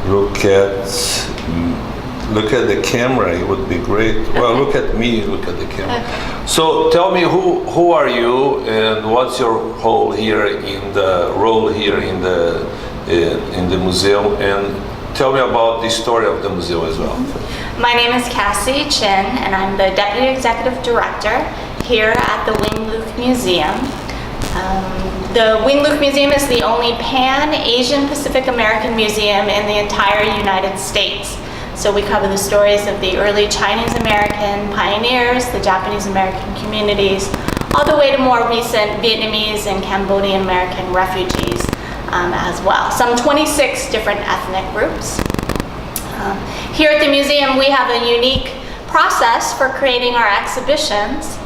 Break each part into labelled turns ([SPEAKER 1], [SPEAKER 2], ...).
[SPEAKER 1] Look at look at the camera. It would be great. Well, look at me. Look at the camera.
[SPEAKER 2] Okay.
[SPEAKER 1] So tell me, who are you, and what's your role here in the museum, and tell me about the story of the museum as well.
[SPEAKER 2] My name is Cassie Chin, and I'm the Deputy Executive Director here at the Wing Luke Museum. The Wing Luke Museum is the only Pan-Asian Pacific American museum in the entire United States. So we cover the stories of the early Chinese American pioneers, the Japanese American communities, all the way to more recent Vietnamese and Cambodian American refugees as well. Some 26 different ethnic groups. Here at the museum, we have a unique process for creating our exhibitions.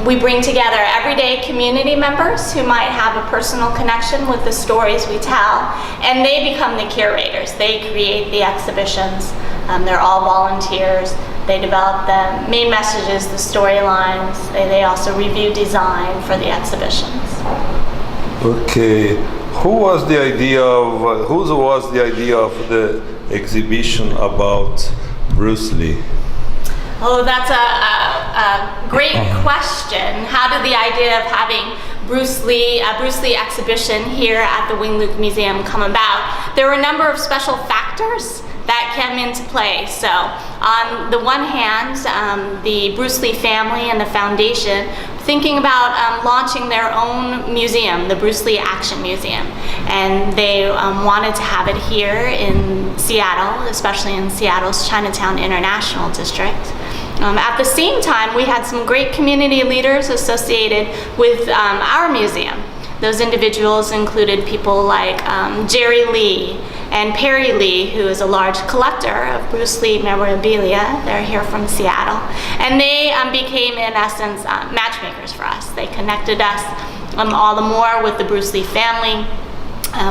[SPEAKER 2] We bring together everyday community members who might have a personal connection with the stories we tell, and they become the curators. They create the exhibitions. They're all volunteers. They develop the main messages, the storylines. They also review design for the exhibitions.
[SPEAKER 1] Okay, whose was the idea of the exhibition about Bruce Lee?
[SPEAKER 2] Oh, that's a great question. How did the idea of having a Bruce Lee exhibition here at the Wing Luke Museum come about? There were a number of special factors that came into play. So on the one hand, the Bruce Lee family and the foundation thinking about launching their own museum, the Bruce Lee Action Museum. And they wanted to have it here in Seattle, especially in Seattle's Chinatown International District. At the same time, we had some great community leaders associated with our museum. Those individuals included people like Jerry Lee and Perry Lee, who is a large collector of Bruce Lee memorabilia. They're here from Seattle. And they became, in essence, matchmakers for us. They connected us all the more with the Bruce Lee family.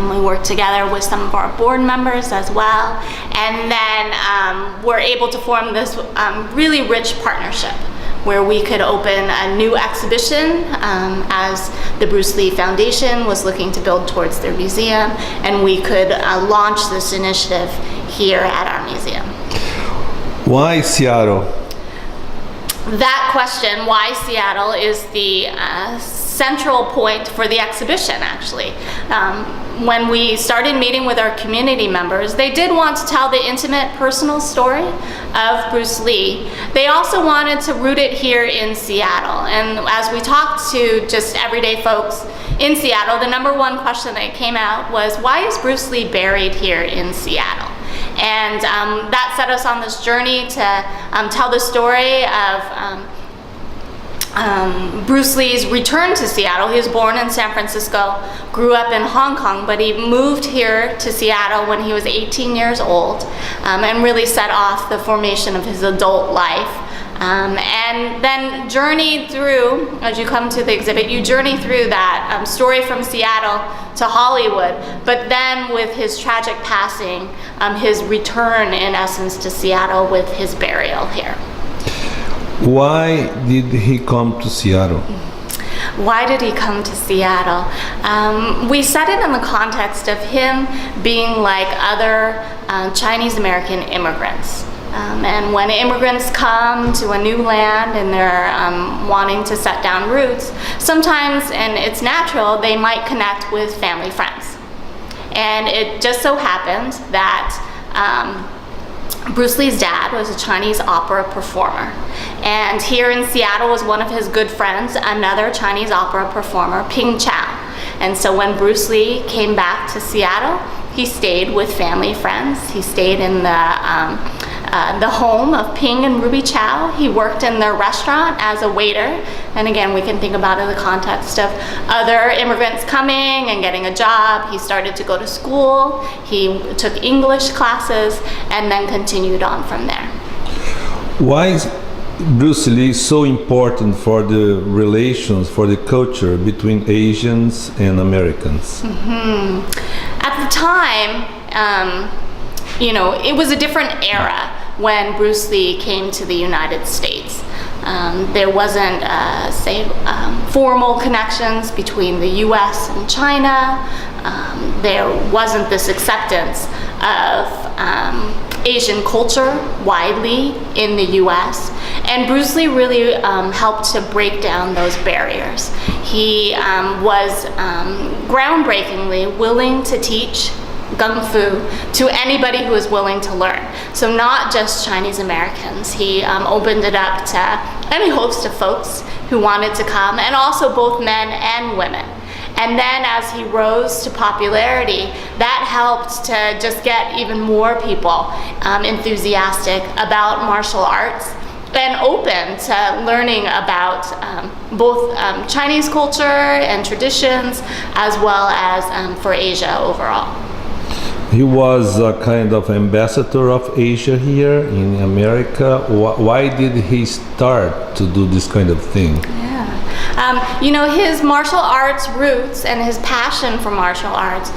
[SPEAKER 2] We worked together with some of our board members as well. And then we're able to form this really rich partnership where we could open a new exhibition as the Bruce Lee Foundation was looking to build towards their museum, and we could launch this initiative here at our museum.
[SPEAKER 1] Why Seattle?
[SPEAKER 2] That question, why Seattle, is the central point for the exhibition, actually. When we started meeting with our community members, they did want to tell the intimate, personal story of Bruce Lee. They also wanted to root it here in Seattle. And as we talked to just everyday folks in Seattle, the number one question that came out was, why is Bruce Lee buried here in Seattle? And that set us on this journey to tell the story of Bruce Lee's return to Seattle. He was born in San Francisco, grew up in Hong Kong, but he moved here to Seattle when he was 18 years old and really set off the formation of his adult life. And then journeyed through, as you come to the exhibit, you journey through that story from Seattle to Hollywood, but then with his tragic passing, his return in essence to Seattle with his burial here.
[SPEAKER 1] Why did he come to Seattle?
[SPEAKER 2] Why did he come to Seattle? We set it in the context of him being like other Chinese American immigrants. And when immigrants come to a new land and they're wanting to set down roots, sometimes, and it's natural, they might connect with family friends. And it just so happened that Bruce Lee's dad was a Chinese opera performer. And here in Seattle was one of his good friends, another Chinese opera performer, Ping Chow. And so when Bruce Lee came back to Seattle, he stayed with family friends. He stayed in the home of Ping and Ruby Chow. He worked in their restaurant as a waiter. And again, we can think about it in the context of other immigrants coming and getting a job. He started to go to school. He took English classes and then continued on from there.
[SPEAKER 1] Why is Bruce Lee so important for the relations, for the culture between Asians and Americans?
[SPEAKER 2] Mm-hmm. At the time, it was a different era when Bruce Lee came to the United States. There wasn't, formal connections between the US and China. There wasn't this acceptance of Asian culture widely in the US. And Bruce Lee really helped to break down those barriers. He was groundbreakingly willing to teach Kung Fu to anybody who was willing to learn. So not just Chinese Americans. He opened it up to any host of folks who wanted to come, and also both men and women. And then as he rose to popularity, that helped to just get even more people enthusiastic about martial arts and open to learning about both Chinese culture and traditions, as well as for Asia overall.
[SPEAKER 1] He was a kind of ambassador of Asia here in America. Why did he start to do this kind of thing?
[SPEAKER 2] You know, his martial arts roots and his passion for martial arts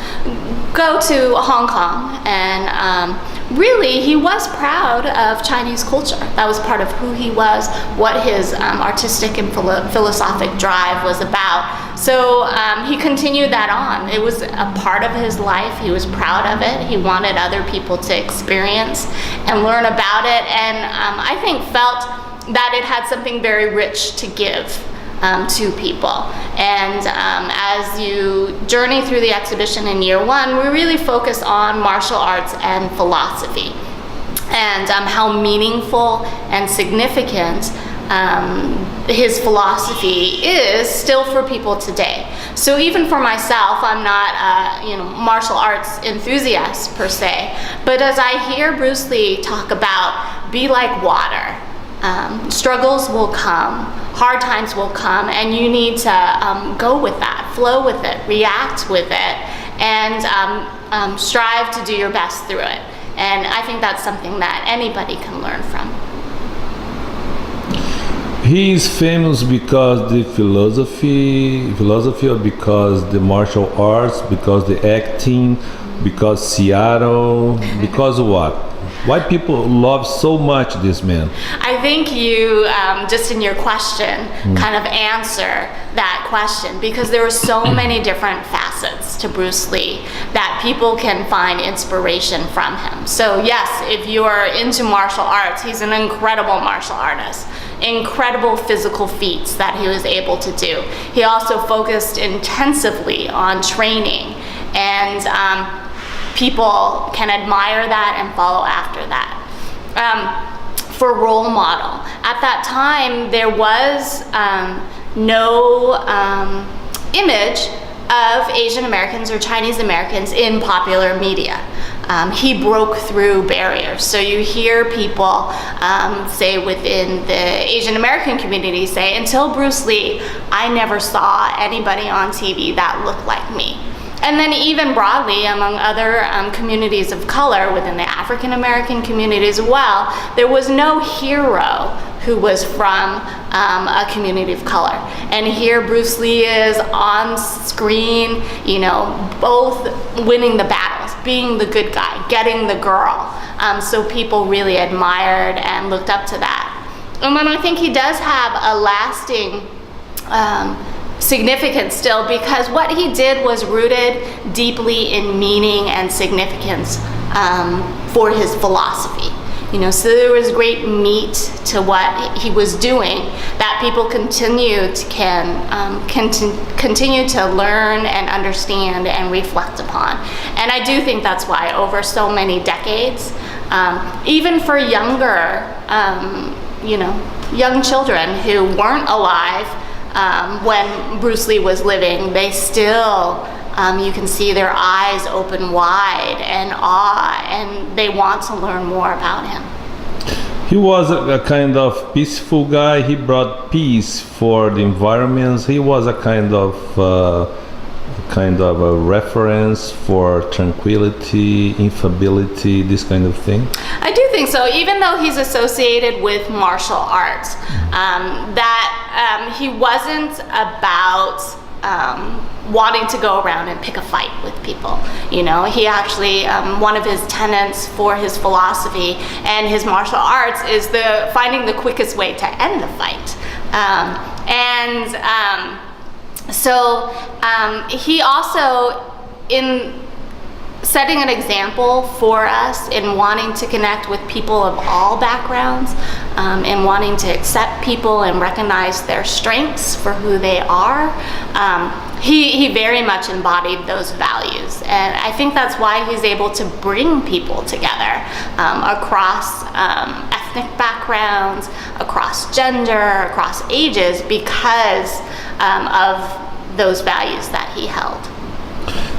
[SPEAKER 2] go to Hong Kong, and really he was proud of Chinese culture. That was part of who he was, what his artistic and philosophic drive was about. So he continued that on. It was a part of his life. He was proud of it. He wanted other people to experience and learn about it, and I think felt that it had something very rich to give to people. And as you journey through the exhibition in year one, we really focus on martial arts and philosophy, and how meaningful and significant his philosophy is still for people today. So even for myself, I'm not a martial arts enthusiast per se, but as I hear Bruce Lee talk about be like water, struggles will come, hard times will come, and you need to go with that, flow with it, react with it, and strive to do your best through it. And I think that's something that anybody can learn from.
[SPEAKER 1] He is famous because the philosophy, or because the martial arts, because the acting, because Seattle, because what? Why people love so much this man?
[SPEAKER 2] I think you, just in your question, kind of answer that question, because there are so many different facets to Bruce Lee that people can find inspiration from him. So yes, if you are into martial arts, he's an incredible martial artist. Incredible physical feats that he was able to do. He also focused intensively on training, and people can admire that and follow after that. For role model, at that time there was no image of Asian Americans or Chinese Americans in popular media. He broke through barriers. So you hear people say within the Asian American community say, until Bruce Lee, I never saw anybody on TV that looked like me. And then even broadly among other communities of color within the African American community as well, there was no hero who was from a community of color. And here Bruce Lee is on screen, both winning the battles, being the good guy, getting the girl. So people really admired and looked up to that. And then I think he does have a lasting significance still, because what he did was rooted deeply in meaning and significance for his philosophy. So there was great meat to what he was doing that people continue to learn and understand and reflect upon. And I do think that's why over so many decades, even for younger, young children who weren't alive when Bruce Lee was living, they still, you can see their eyes open wide and awe, and they want to learn more about him.
[SPEAKER 1] He was a kind of peaceful guy. He brought peace for the environments. He was a kind of a reference for tranquility, infability, this kind of thing.
[SPEAKER 2] I do think so. Even though he's associated with martial arts, that he wasn't about wanting to go around and pick a fight with people. He actually, one of his tenets for his philosophy and his martial arts is finding the quickest way to end the fight. So he also, setting an example for us in wanting to connect with people of all backgrounds, and wanting to accept people and recognize their strengths for who they are. He very much embodied those values, and I think that's why he's able to bring people together across ethnic backgrounds, across gender, across ages, because of those values that he held.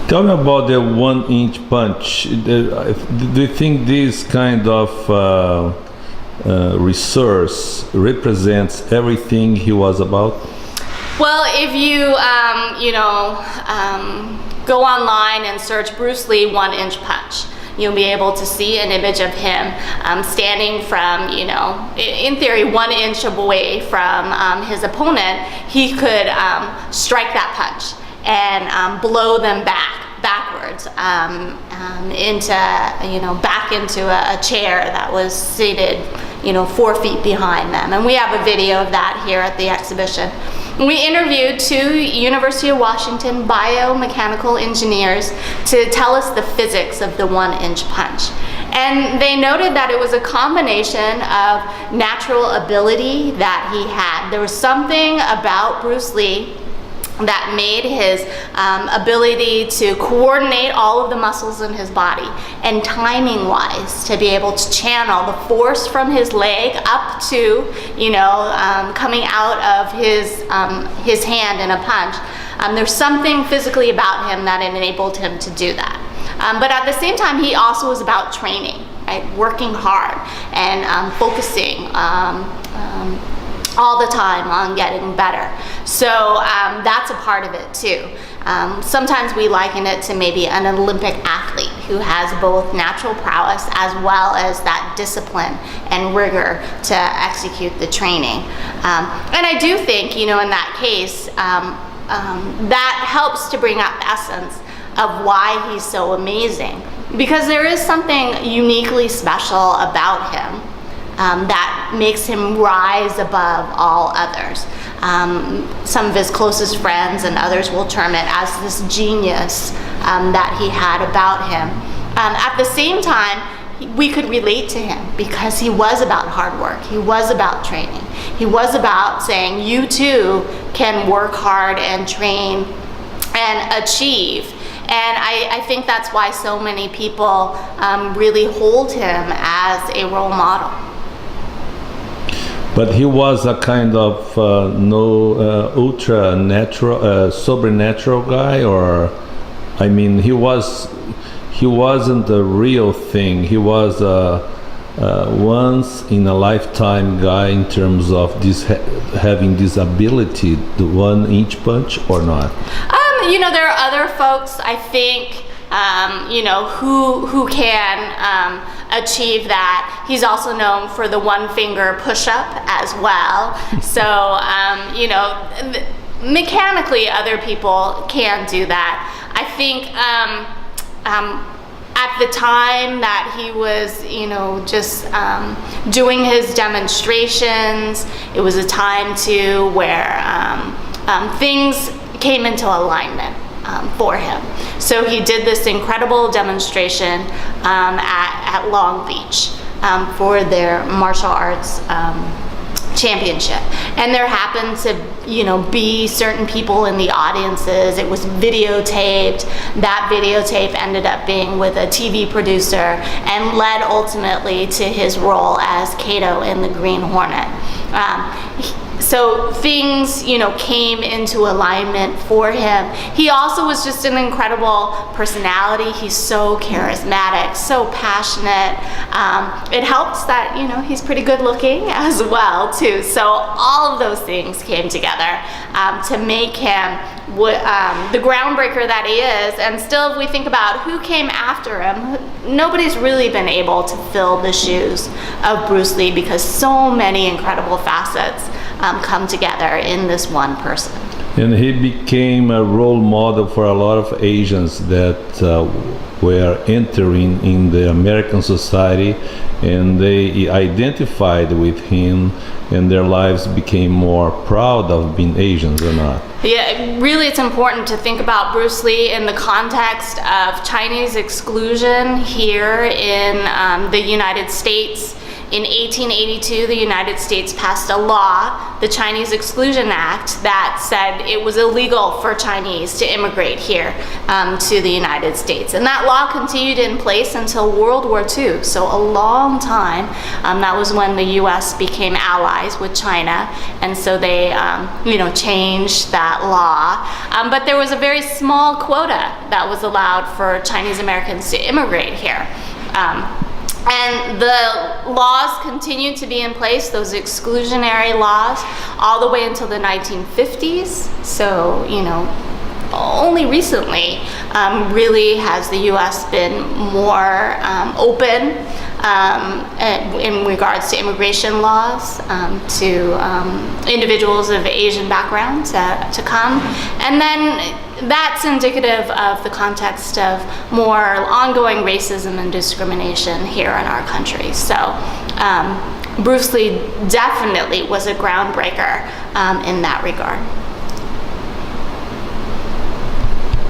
[SPEAKER 1] Tell me about the 1-inch punch. Do you think this kind of resource represents everything he was about?
[SPEAKER 2] Well, if you go online and search Bruce Lee 1-inch punch, you'll be able to see an image of him standing from, in theory, 1 inch away from his opponent. He could strike that punch and blow them backwards back into a chair that was seated 4 feet behind them. And we have a video of that here at the exhibition. We interviewed 2 University of Washington biomechanical engineers to tell us the physics of the 1-inch punch. And they noted that it was a combination of natural ability that he had. There was something about Bruce Lee that made his ability to coordinate all of the muscles in his body, and timing wise to be able to channel the force from his leg up to coming out of his hand in a punch. There's something physically about him that enabled him to do that, but at the same time he also was about training, right? Working hard and focusing all the time on getting better. So that's a part of it too. Sometimes we liken it to maybe an Olympic athlete who has both natural prowess as well as that discipline and rigor to execute the training. And I do think, in that case, that helps to bring up essence of why he's so amazing, because there is something uniquely special about him that makes him rise above all others. Some of his closest friends and others will term it as this genius that he had about him. At the same time, we could relate to him because he was about hard work. He was about training. He was about saying, you too can work hard and train and achieve. And I think that's why so many people really hold him as a role model.
[SPEAKER 1] But he was a kind of ultra natural, supernatural guy, or he wasn't the real thing. He was a once in a lifetime guy in terms of this having this ability, the 1-inch punch, or not.
[SPEAKER 2] There are other folks, I think, who can achieve that. He's also known for the 1-finger push-up as well. So, mechanically, other people can do that. I think at the time that he was, just doing his demonstrations, it was a time too where things came into alignment for him. So he did this incredible demonstration at Long Beach for their martial arts championship. And there happened to, be certain people in the audiences. It was videotaped. That videotape ended up being with a TV producer and led ultimately to his role as Kato in the Green Hornet. So things, came into alignment for him. He also was just an incredible personality. He's so charismatic, so passionate. It helps that, he's pretty good looking as well, too. So all of those things came together to make him the groundbreaker that he is. And still, if we think about who came after him, nobody's really been able to fill the shoes of Bruce Lee, because so many incredible facets come together in this one person.
[SPEAKER 1] And he became a role model for a lot of Asians that were entering in the American society, and they identified with him, and their lives became more proud of being Asians or not.
[SPEAKER 2] Yeah, really it's important to think about Bruce Lee in the context of Chinese exclusion here in the United States. In 1882, the United States passed a law, the Chinese Exclusion Act, that said it was illegal for Chinese to immigrate here to the United States. And that law continued in place until World War II, so a long time. That was when the US became allies with China, and so they changed that law. But there was a very small quota that was allowed for Chinese Americans to immigrate here. And the laws continued to be in place, those exclusionary laws, all the way until the 1950s. So, only recently really has the US been more open in regards to immigration laws to individuals of Asian background to come. And then that's indicative of the context of more ongoing racism and discrimination here in our country. So Bruce Lee definitely was a groundbreaker in that regard.